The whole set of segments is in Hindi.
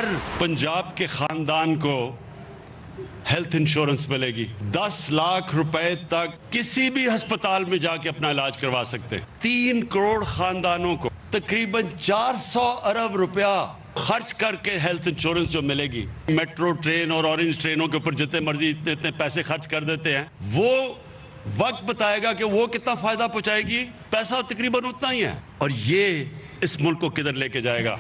हर पंजाब के खानदान को हेल्थ इंश्योरेंस मिलेगी। 10 लाख रुपए तक किसी भी अस्पताल में जाके अपना इलाज करवा सकते हैं। 3 करोड़ खानदानों को तकरीबन 400 अरब रुपया खर्च करके हेल्थ इंश्योरेंस जो मिलेगी। मेट्रो ट्रेन और ऑरेंज ट्रेनों के ऊपर जितने मर्जी इतने पैसे खर्च कर देते हैं, वो वक्त बताएगा कि वो कितना फायदा पहुंचाएगी। पैसा तकरीबन उतना ही है और ये इस मुल्क को किधर लेके जाएगा।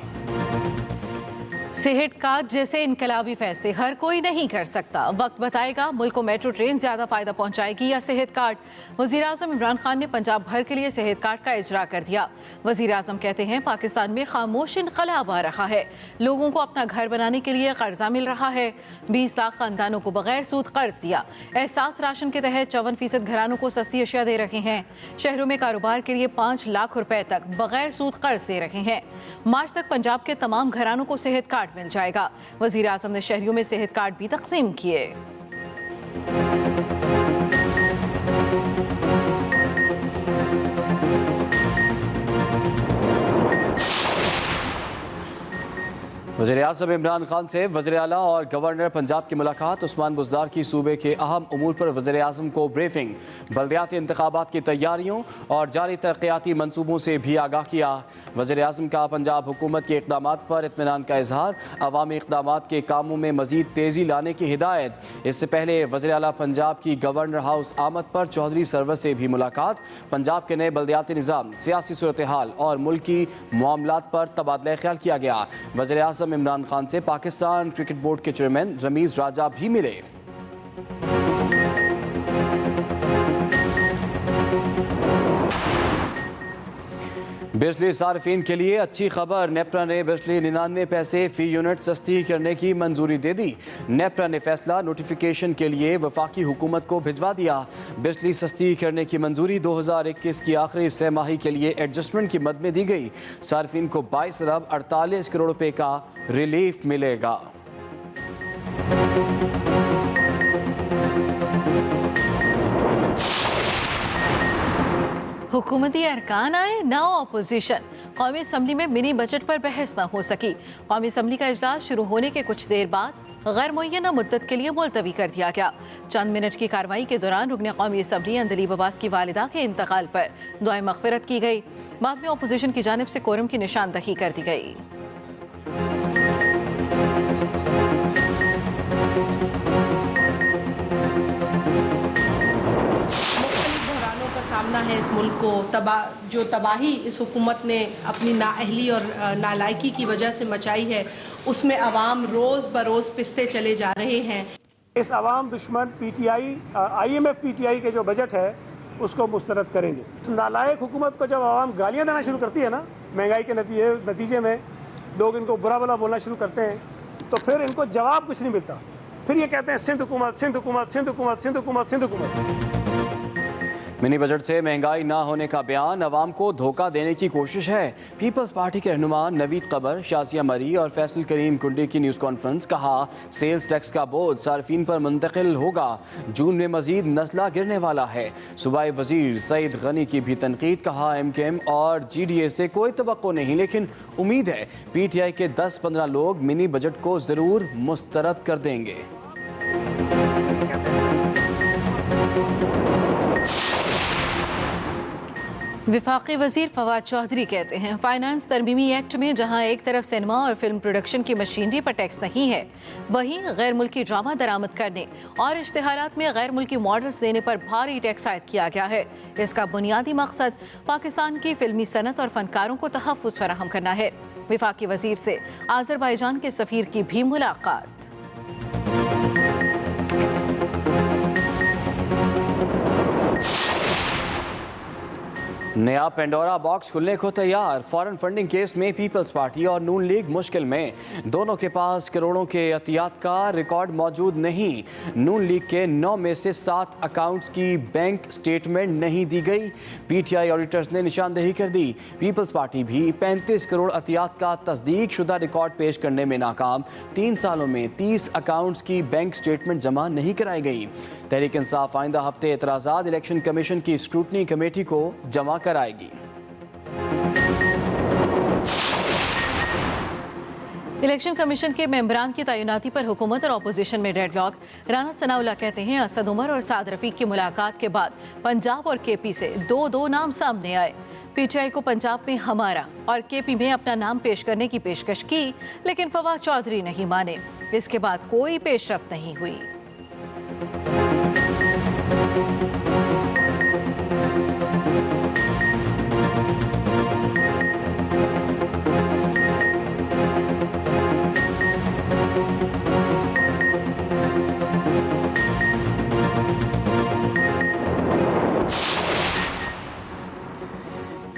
सेहत कार्ड जैसे इनकलाबी फैसले हर कोई नहीं कर सकता। वक्त बताएगा मुल्क को मेट्रो ट्रेन ज्यादा फायदा पहुंचाएगी या सेहत कार्ड। वजीर आजम इमरान खान ने पंजाब भर के लिए सेहत कार्ड का इजरा कर दिया। वजीर आजम कहते हैं पाकिस्तान में खामोश इनकलाब आ रहा है। लोगों को अपना घर बनाने के लिए कर्जा मिल रहा है। 20 लाख खानदानों को बगैर सूद कर्ज दिया। एहसास राशन के तहत 54% घरानों को सस्ती अशिया दे रहे हैं। शहरों में कारोबार के लिए 5 लाख रुपए तक बगैर सूद कर्ज दे रहे हैं। मार्च तक पंजाब के तमाम घरानों को सेहत कार्ड मिल जाएगा। वजीर आजम ने शहरियों में सेहत कार्ड भी तकसीम किए। वज़ीर आज़म इमरान खान से वज़ीर आला और गवर्नर पंजाब की मुलाकात। उस्मान बुज़दार की सूबे के अहम उमूर पर वज़ीर आज़म को ब्रीफिंग। बल्दियाती इंतखाबात की तैयारियों और जारी तरक्याती मनसूबों से भी आगाह किया। वज़ीर आज़म का पंजाब हुकूमत के इक़दामात पर इत्मीनान का इजहार। अवामी इक़दामात के कामों में मज़ीद तेज़ी लाने की हिदायत। इससे पहले वज़ीर आला पंजाब की गवर्नर हाउस आमद पर चौधरी सरवर से भी मुलाकात। पंजाब के नए बल्दियाती निज़ाम, सियासी सूरत हाल और मुल्की मामलात पर तबादला ख्याल किया गया। वज़ीर आज़म इमरान खान से पाकिस्तान क्रिकेट बोर्ड के चेयरमैन रमीज राजा भी मिले। बिजली सार्फिन के लिए अच्छी खबर। नेपरा ने बिजली 99 पैसे फी यूनिट सस्ती करने की मंजूरी दे दी। नेपरा ने फैसला नोटिफिकेशन के लिए वफाकी हुकूमत को भिजवा दिया। बिजली सस्ती करने की मंजूरी 2021 की आखिरी सहमाही के लिए एडजस्टमेंट की मद में दी गई। सार्फिन को 22 अरब 48 करोड़ रुपए का रिलीफ मिलेगा। हुकूमती अरकान आए ना अपोजिशन। कौमी असम्बली में मिनी बजट पर बहस न हो सकी। कौमी असम्बली का इजलास शुरू होने के कुछ देर बाद गैर मुअय्यना मुद्दत के लिए मुलतवी कर दिया गया। चंद मिनट की कार्रवाई के दौरान रुकने कौमी असम्बली अंदलीब अब्बास की वालिदा के इंतकाल पर दुआए मग़फ़िरत की गई। बाद में अपोजिशन की जानिब से कोरम की निशानदही कर दी गई। सामना है इस मुल्क को। जो तबाही इस हुकूमत ने अपनी नाअहली और नालायकी की वजह से मचाई है, उसमें अवाम रोज़ बरोज़ पिसते चले जा रहे हैं। इस अवाम दुश्मन PTI IMF PTI के जो बजट है उसको मुस्तरद करेंगे। नालायक हुकूमत को जब अवाम गालियाँ देना शुरू करती है ना, महंगाई के नतीजे में लोग इनको बुरा भला बोलना शुरू करते हैं, तो फिर इनको जवाब कुछ नहीं मिलता। फिर ये कहते हैं सिंध हुकूमत, सिंध हुकूमत, सिंध हुकूमत, सिंध हुकूमत, सिंध हुकूमत। मिनी बजट से महंगाई ना होने का बयान अवाम को धोखा देने की कोशिश है। पीपल्स पार्टी के रहनुमा नवीद कमर, शाजिया मरी और फैसल करीम कुंडी की न्यूज़ कॉन्फ्रेंस। कहा सेल्स टैक्स का बोझ सार्फिन पर मुंतकिल होगा। जून में मजीद नस्ला गिरने वाला है। सूबाई वजीर सईद गनी की भी तनकीद। कहा MKM और GDA से कोई तवक्को नहीं, लेकिन उम्मीद है PTI के 10-15 लोग मिनी बजट को ज़रूर मुस्तरद कर देंगे। विफाकी वजीर फवाद चौधरी कहते हैं फाइनेंस तरमीमी एक्ट में जहां एक तरफ सिनेमा और फिल्म प्रोडक्शन की मशीनरी पर टैक्स नहीं है, वहीं गैर मुल्की ड्रामा दरामद करने और इश्तिहारात में गैर मुल्की मॉडल्स देने पर भारी टैक्स आयद किया गया है। इसका बुनियादी मकसद पाकिस्तान की फिल्मी सनत और फनकारों को तहफ़्फ़ुज़ फराहम करना है। विफाकी वजीर से आज़रबाईजान के सफ़ीर की भी मुलाकात। नया पेंडोरा बॉक्स खुलने को तैयार। फॉरेन फंडिंग केस में पीपल्स पार्टी और नून लीग मुश्किल में। दोनों के पास करोड़ों के एहतियात का रिकॉर्ड मौजूद नहीं। नून लीग के 9 में से 7 अकाउंट्स की बैंक स्टेटमेंट नहीं दी गई। PTI ऑडिटर्स ने निशानदेही कर दी। पीपल्स पार्टी भी 35 करोड़ एहतियात का तस्दीक शुदा रिकॉर्ड पेश करने में नाकाम। 3 सालों में 30 अकाउंट्स की बैंक स्टेटमेंट जमा नहीं कराई गई। तहरीक इंसाफ आइंदा हफ्ते एतराज़ात इलेक्शन कमीशन की स्क्रूटनी कमेटी को जमा कराएगी। इलेक्शन कमीशन के मेंबरान की तैनाती पर हुकूमत और अपोजिशन में डेडलॉक। राना सनाउल्लाह कहते हैं असद उमर और साद रफीक की मुलाकात के बाद पंजाब और केपी से दो नाम सामने आए। पीटीआई को पंजाब में हमारा और केपी में अपना नाम पेश करने की पेशकश की, लेकिन फवाद चौधरी नहीं माने। इसके बाद कोई पेशरफ्त नहीं हुई।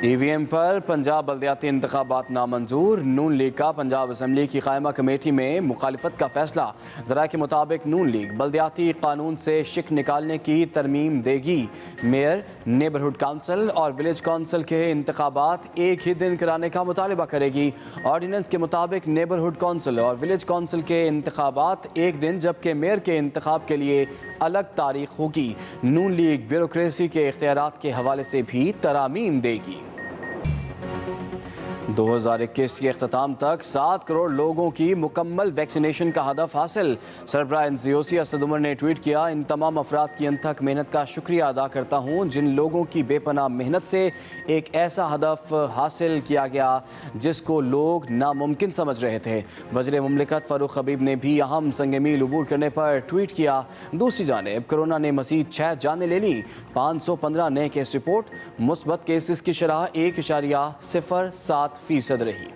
ईवीएम पर पंजाब बल्दियाती इंतखाबात नामंजूर। नून लीग का पंजाब असम्बली की कायमा कमेटी में मुखालिफत का फैसला। ज़राए के मुताबिक नून लीग बल्दियाती कानून से शिक निकालने की तरमीम देगी। मेयर, नेबरहुड काउंसिल और विलेज काउंसिल के इंतखाबात एक ही दिन कराने का मुतालबा करेगी। ऑर्डिनेंस के मुताबिक नेबरहुड काउंसिल और विलेज काउंसिल के इंतखाबात एक दिन, जबकि मेयर के इंतखाब के लिए अलग तारीख होगी। नून लीग ब्यूरोक्रेसी के इख्तियारात के हवाले से भी तरामीम देगी। 2021 के अख्ताम तक 7 करोड़ लोगों की मुकम्मल वैक्सीनेशन का हदफ हासिल। सरबराह एनसीओसी असद उमर ने ट्वीट किया, इन तमाम अफराद की अनथक मेहनत का शुक्रिया अदा करता हूँ जिन लोगों की बेपनाह मेहनत से एक ऐसा हदफ हासिल किया गया जिसको लोग नामुमकिन समझ रहे थे। वज़ीर मुमलिकत फ़ारूक हबीब ने भी अहम संग-ए-मील उबूर करने पर ट्वीट किया। दूसरी जानिब कोरोना ने मज़ीद 6 जानें ले ली। 515 नए केस रिपोर्ट। मुस्बत केसेस की शरह 1.07% रही।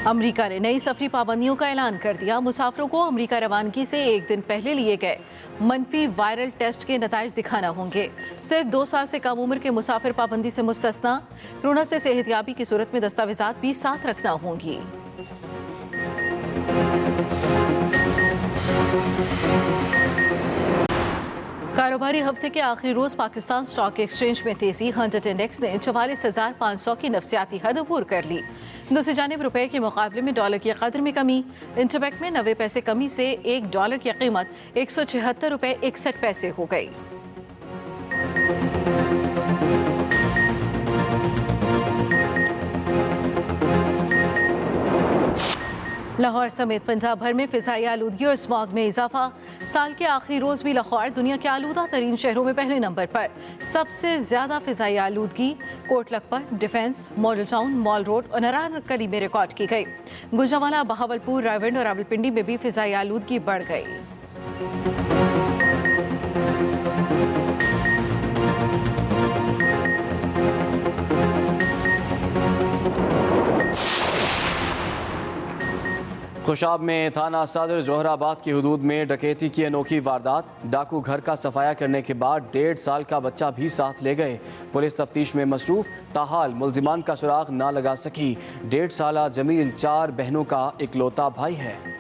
अमेरिका ने नई सफरी पाबंदियों का ऐलान कर दिया। मुसाफिरों को अमेरिका रवानगी से एक दिन पहले लिए गए मनफी वायरल टेस्ट के नताइज दिखाना होंगे। सिर्फ 2 साल से कम उम्र के मुसाफिर पाबंदी से मुस्तस्ना। कोरोना से सेहतियाबी की सूरत में दस्तावेजात भी साथ रखना होंगी। कारोबारी हफ्ते के आखिरी रोज पाकिस्तान स्टॉक एक्सचेंज में तेजी। हंड्रेड इंडेक्स ने 44,500 की नफसियाती हद अबूर कर ली। दूसरी जानिब रुपए के मुकाबले में डॉलर की कदर में कमी। इंटरबैंक में 90 पैसे कमी से $1 की कीमत 176 रुपए 61 पैसे हो गई। लाहौर समेत पंजाब भर में फिजाई आलूदगी और स्मॉग में इजाफा। साल के आखिरी रोज भी लाहौर दुनिया के आलूदा तरीन शहरों में पहले नंबर पर। सबसे ज्यादा फिजाई आलूदगी Kot Lakhpat, Defence, Model Town, Mall Road और नारायणगली में रिकॉर्ड की गई। गुजरांवाला, बहावलपुर, रायवंड और रावलपिंडी में भी फिजाई आलूदगी बढ़ गई। खुशाब में थाना सदर जोहराबाद की हुदूद में डकैती की अनोखी वारदात। डाकू घर का सफाया करने के बाद 1.5 साल का बच्चा भी साथ ले गए। पुलिस तफ्तीश में मसरूफ, ताहाल मुल्जिमान का सुराग ना लगा सकी। 1.5 साला जमील 4 बहनों का इकलौता भाई है।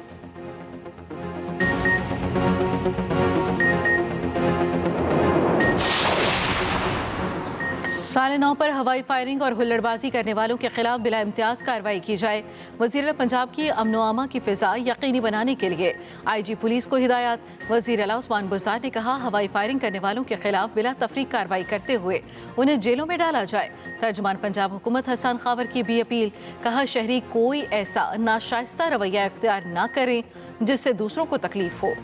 साल 9 पर हवाई फायरिंग और हुल्लड़बाजी करने वालों के खिलाफ बिला इम्तियाज कार्रवाई की जाए। वज़ीर पंजाब की अमन व अमा की फिजा यकीनी बनाने के लिए IG पुलिस को हिदायत। वज़ीर आला उस्मान बुज़दार ने कहा, हवाई फायरिंग करने वालों के खिलाफ बिला तफरीक कार्रवाई करते हुए उन्हें जेलों में डाला जाए। तर्जुमान पंजाब हुकूमत हसन खावर की भी अपील। कहा, शहरी कोई ऐसा नाशाइस्ता रवैया इख्तियार ना करें जिससे दूसरों को तकलीफ हो।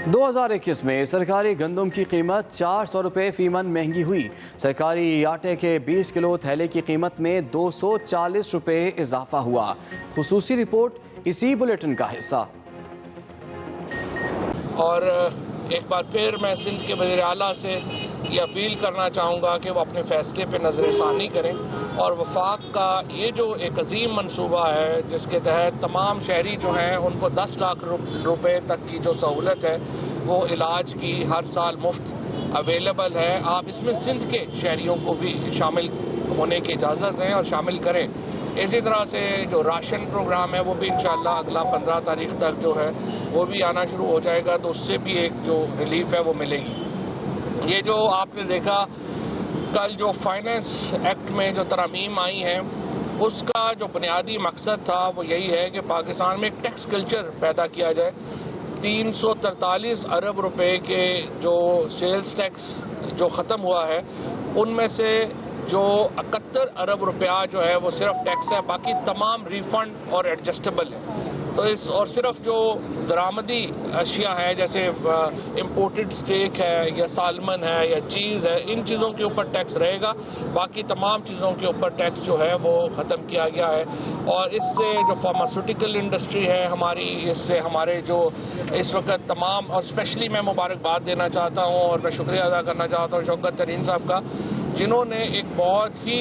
2021 में सरकारी गंदम की कीमत 400 रुपये फीमन महंगी हुई। सरकारी आटे के 20 किलो थैले की कीमत में 240 रुपये इजाफा हुआ। खुसूसी रिपोर्ट इसी बुलेटिन का हिस्सा। और एक बार फिर मैं सिंध के वज़ीर आला से ये अपील करना चाहूँगा कि वो अपने फैसले पे नज़रसानी करें और वफाक का ये जो एक अजीम मनसूबा है जिसके तहत तमाम शहरी जो हैं उनको 10 लाख रुपए तक की जो सहूलत है वो इलाज की हर साल मुफ्त अवेलेबल है। आप इसमें सिंध के शहरियों को भी शामिल होने की इजाज़त दें और शामिल करें। इसी तरह से जो राशन प्रोग्राम है वो भी इंशाअल्लाह अगला 15 तारीख तक जो है वो भी आना शुरू हो जाएगा, तो उससे भी एक जो रिलीफ है वो मिलेगी। ये जो आपने देखा कल जो फाइनेंस एक्ट में जो तरमीम आई हैं उसका जो बुनियादी मकसद था वो यही है कि पाकिस्तान में एक टैक्स कल्चर पैदा किया जाए। 343 अरब रुपए के जो सेल्स टैक्स जो ख़त्म हुआ है, उनमें से जो 71 अरब रुपया जो है वो सिर्फ टैक्स है, बाकी तमाम रिफंड और एडजस्टेबल है। तो इस और सिर्फ जो दरामदी अशिया हैं जैसे इम्पोर्टेड स्टेक है या सालमन है या चीज़ है, इन चीज़ों के ऊपर टैक्स रहेगा, बाकी तमाम चीज़ों के ऊपर टैक्स जो है वो ख़त्म किया गया है। और इससे जो फार्मास्यूटिकल इंडस्ट्री है हमारी, इससे हमारे जो इस वक्त तमाम, और स्पेशली मैं मुबारकबाद देना चाहता हूँ और मैं शुक्रिया अदा करना चाहता हूँ शौकत तरीन साहब का, जिन्होंने एक बहुत ही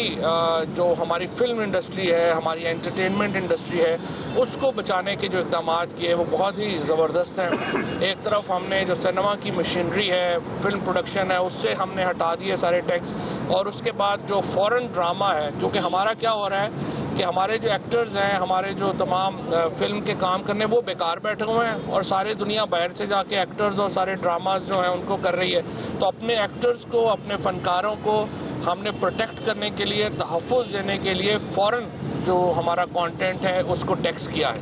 जो हमारी फिल्म इंडस्ट्री है, हमारी एंटरटेनमेंट इंडस्ट्री है, उसको बचाने के जो इक़दाम किए वो बहुत ही ज़बरदस्त हैं। एक तरफ हमने जो सिनेमा की मशीनरी है, फिल्म प्रोडक्शन है, उससे हमने हटा दिए सारे टैक्स, और उसके बाद जो फॉरेन ड्रामा है, क्योंकि हमारा क्या हो रहा है कि हमारे जो एक्टर्स हैं, हमारे जो तमाम फिल्म के काम करने, वो बेकार बैठे हुए हैं और सारी दुनिया बाहर से जाके एक्टर्स और सारे ड्रामाज जो हैं उनको कर रही है। तो अपने एक्टर्स को, अपने फनकारों को हमने प्रोटेक्ट करने के लिए, तहफ़्फ़ुज़ देने के लिए फॉरेन जो हमारा कंटेंट है उसको टैक्स किया है,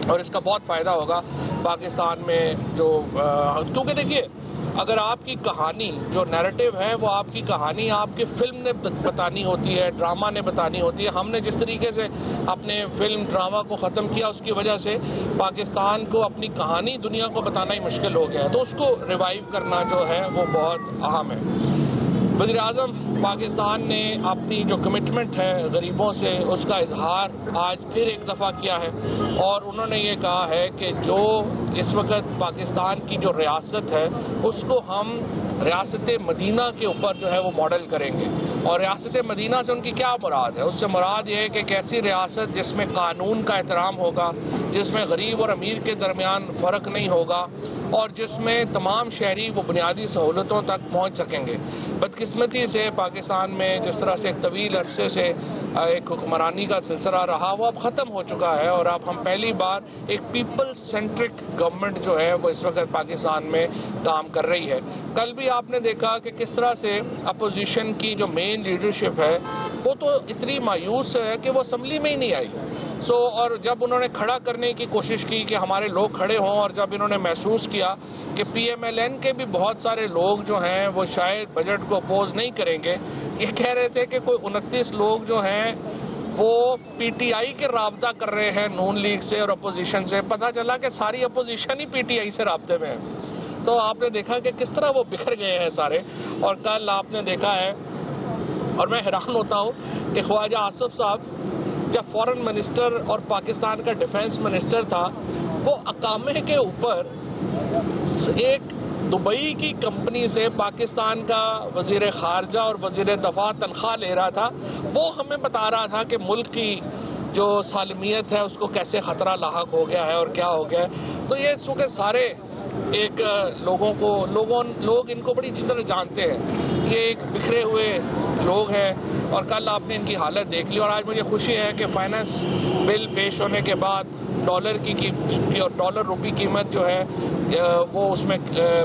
और इसका बहुत फ़ायदा होगा पाकिस्तान में। जो क्योंकि देखिए, अगर आपकी कहानी जो नैरेटिव है वो आपकी कहानी आपकी फिल्म ने बतानी होती है, ड्रामा ने बतानी होती है। हमने जिस तरीके से अपने फिल्म ड्रामा को ख़त्म किया, उसकी वजह से पाकिस्तान को अपनी कहानी दुनिया को बताना ही मुश्किल हो गया है। तो उसको रिवाइव करना जो है वो बहुत अहम है। वज़ीर-ए-आज़म पाकिस्तान ने अपनी जो कमिटमेंट है गरीबों से, उसका इजहार आज फिर एक दफ़ा किया है, और उन्होंने ये कहा है कि जो इस वक्त पाकिस्तान की जो रियासत है उसको हम रियासत मदीना के ऊपर जो है वो मॉडल करेंगे। और रियासत मदीना से उनकी क्या मुराद है? उससे मुराद ये है कि एक ऐसी रियासत जिसमें कानून का एहतराम होगा, जिसमें गरीब और अमीर के दरमियान फ़र्क नहीं होगा, और जिसमें तमाम शहरी वो बुनियादी सहूलतों तक पहुँच सकेंगे। बदकिस्मती से पाकिस्तान में जिस तरह से एक तवील अरसे से एक हुक्मरानी का सिलसिला रहा, वो अब ख़त्म हो चुका है, और अब हम पहली बार एक पीपल सेंट्रिक गवर्नमेंट जो है वो इस वक्त पाकिस्तान में काम कर रही है। कल भी आपने देखा कि किस तरह से अपोजिशन की जो मेन लीडरशिप है वो तो इतनी मायूस है कि वो असम्बली में ही नहीं आई। और जब उन्होंने खड़ा करने की कोशिश की कि हमारे लोग खड़े हों, और जब इन्होंने महसूस किया कि PMLN के भी बहुत सारे लोग जो हैं वो शायद बजट को अपोज नहीं करेंगे, ये कह रहे थे कि कोई 29 लोग जो हैं वो PTI के राब्ता कर रहे हैं नून लीग से और अपोजिशन से। पता चला कि सारी अपोजिशन ही PTI से राब्ते में है। तो आपने देखा कि किस तरह वो बिखर गए हैं सारे। और कल आपने देखा है, और मैं हैरान होता हूँ कि ख्वाजा आसिफ साहब जब फॉरेन मिनिस्टर और पाकिस्तान का डिफेंस मिनिस्टर था, वो अकामे के ऊपर एक दुबई की कंपनी से पाकिस्तान का वजीर खारजा और वजीर दफा तनख्वाह ले रहा था। वो हमें बता रहा था कि मुल्क की जो सालमियत है उसको कैसे खतरा लाहक हो गया है और क्या हो गया है। तो ये चूँकि सारे एक लोग इनको बड़ी अच्छी तरह जानते हैं, ये एक बिखरे हुए लोग हैं, और कल आपने इनकी हालत देख ली। और आज मुझे खुशी है कि फाइनेंस बिल पेश होने के बाद डॉलर की और डॉलर रुपये कीमत जो है वो उसमें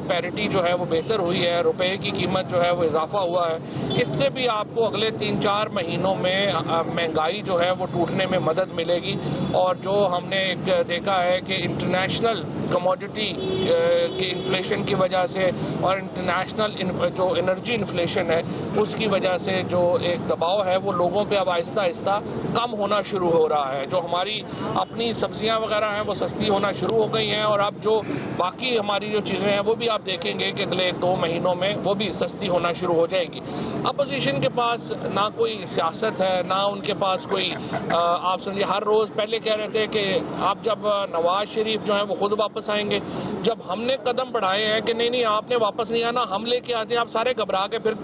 पैरिटी जो है वो बेहतर हुई है, रुपए की कीमत जो है वो इजाफा हुआ है। इससे भी आपको अगले 3-4 महीनों में महंगाई जो है वो टूटने में मदद मिलेगी। और जो हमने एक देखा है कि इंटरनेशनल कमोडिटी की इन्फ्लेशन की वजह से और इंटरनेशनल जो एनर्जी इन्फ्लेशन है उसकी वजह से जो एक दबाव है वो लोगों पे अब आहिस्ता आहिस्ता कम होना शुरू हो रहा है। जो हमारी अपनी सब्जियां वगैरह हैं वो सस्ती होना शुरू हो गई हैं, और अब जो बाकी हमारी जो चीज़ें हैं वो भी आप देखेंगे कि अगले 2 महीनों में वो भी सस्ती होना शुरू हो जाएगी। अपोजिशन के पास ना कोई सियासत है, ना उनके पास कोई आप समझिए, हर रोज़ पहले कह रहे थे कि आप जब नवाज शरीफ जो है वो खुद वापस आएंगे। जब हमने कदम बढ़ाए हैं कि नहीं आपने वापस नहीं आना, हम लेके आते हैं, आप सारे घबरा के फिर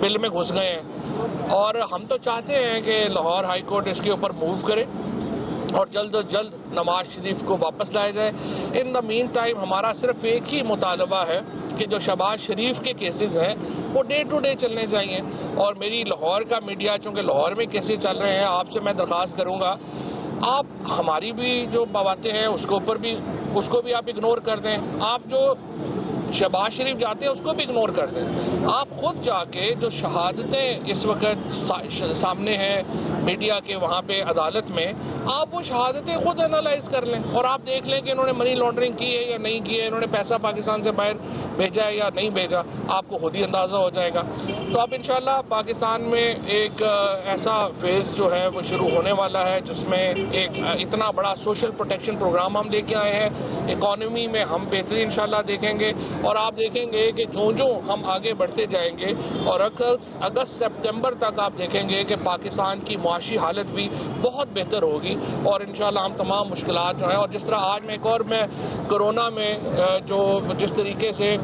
बिल में घुस गए हैं। और हम तो चाहते हैं कि लाहौर हाई कोर्ट इसके ऊपर मूव करे और जल्द अज जल्द नवाज शरीफ को वापस लाया जाए। इन द मीन टाइम हमारा सिर्फ एक ही मुतालबा है कि जो शहबाज शरीफ के केसेस हैं वो डे टू डे चलने चाहिए। और मेरी लाहौर का मीडिया, चूँकि लाहौर में केसेस चल रहे हैं, आपसे मैं दरख्वास्त करूँगा आप हमारी भी जो बातें हैं उसको भी आप इग्नोर कर दें। आप जो शहबाज शरीफ जाते हैं उसको भी इग्नोर कर दें। आप खुद जाके जो शहादतें इस वक्त सामने हैं मीडिया के वहाँ पे अदालत में, आप वो शहादतें खुद एनालाइज कर लें और आप देख लें कि इन्होंने मनी लॉन्ड्रिंग की है या नहीं की है, इन्होंने पैसा पाकिस्तान से बाहर भेजा है या नहीं भेजा, आपको खुद ही अंदाज़ा हो जाएगा। तो अब इंशाल्लाह पाकिस्तान में एक ऐसा फेज़ जो है वो शुरू होने वाला है जिसमें एक इतना बड़ा सोशल प्रोटेक्शन प्रोग्राम हम लेके आए हैं। इकॉनमी में हम बेहतरी इंशाल्लाह देखेंगे और आप देखेंगे कि जो हम आगे बढ़ते जाएंगे और अगस्त सितंबर तक आप देखेंगे कि पाकिस्तान की मुआशी हालत भी बहुत बेहतर होगी और इंशाल्लाह हम तमाम मुश्किलात जो हैं, और जिस तरह आज मैं कोरोना में जो जिस तरीके से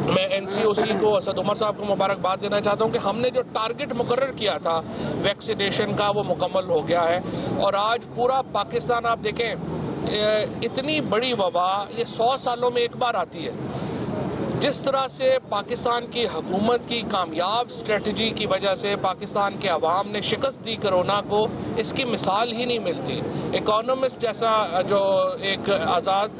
मैं NCOC को, असद उमर साहब को मुबारकबाद देना चाहता हूं कि हमने जो टारगेट मुकर्रर किया था वैक्सीनेशन का वो मुकम्मल हो गया है और आज पूरा पाकिस्तान आप देखें इतनी बड़ी वबा ये 100 सालों में एक बार आती है। जिस तरह से पाकिस्तान की हुकूमत की कामयाब स्ट्रेटजी की वजह से पाकिस्तान के अवाम ने शिकस्त दी कोरोना को, इसकी मिसाल ही नहीं मिलती। इकोनॉमिस्ट जैसा जो एक आज़ाद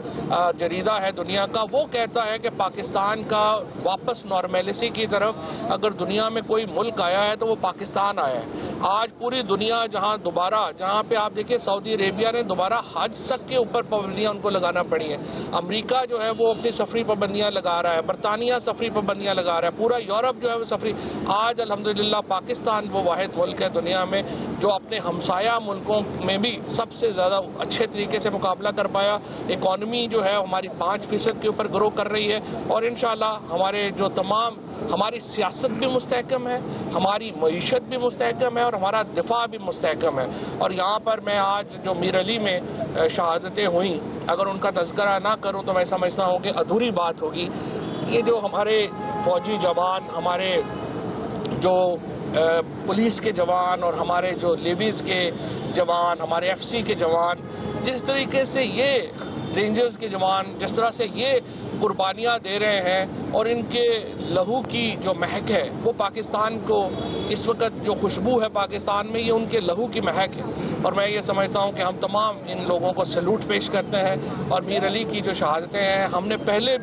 जरीदा है दुनिया का, वो कहता है कि पाकिस्तान का वापस नॉर्मेलिटी की तरफ अगर दुनिया में कोई मुल्क आया है तो वो पाकिस्तान आया है। आज पूरी दुनिया जहाँ पे आप देखिए सऊदी अरेबिया ने दोबारा हज तक के ऊपर पाबंदियाँ उनको लगाना पड़ी है। अमरीका जो है वो अपनी सफरी पाबंदियाँ लगा रहा है, बरतानिया सफरी पाबंदियाँ लगा रहा है, पूरा यूरोप जो है वो सफरी। आज अल्हम्दुलिल्लाह पाकिस्तान वो वाहिद मुल्क है दुनिया में जो अपने हमसाया मुल्कों में भी सबसे ज़्यादा अच्छे तरीके से मुकाबला कर पाया। इकॉनमी जो है हमारी 5% के ऊपर ग्रो कर रही है और इंशाल्लाह हमारे जो तमाम हमारी सियासत भी मुस्तहकम है, हमारी मईशत भी मुस्तहकम है और हमारा दिफा भी मुस्तहकम है। और यहाँ पर मैं आज जो मीर अली में शहादतें हुई, अगर उनका तज़किरा ना करूँ तो मैं समझता हूँ कि अधूरी बात होगी। ये जो हमारे फौजी जवान, हमारे जो पुलिस के जवान और हमारे जो लेवीज के जवान, हमारे FC के जवान, जिस तरीके से ये रेंजर्स के जवान जिस तरह से ये कुर्बानियाँ दे रहे हैं और इनके लहू की जो महक है वो पाकिस्तान को इस वक्त जो खुशबू है पाकिस्तान में, ये उनके लहू की महक है। और मैं ये समझता हूँ कि हम तमाम इन लोगों को सैल्यूट पेश करते हैं और मीर अली की जो शहादतें हैं हमने पहले भी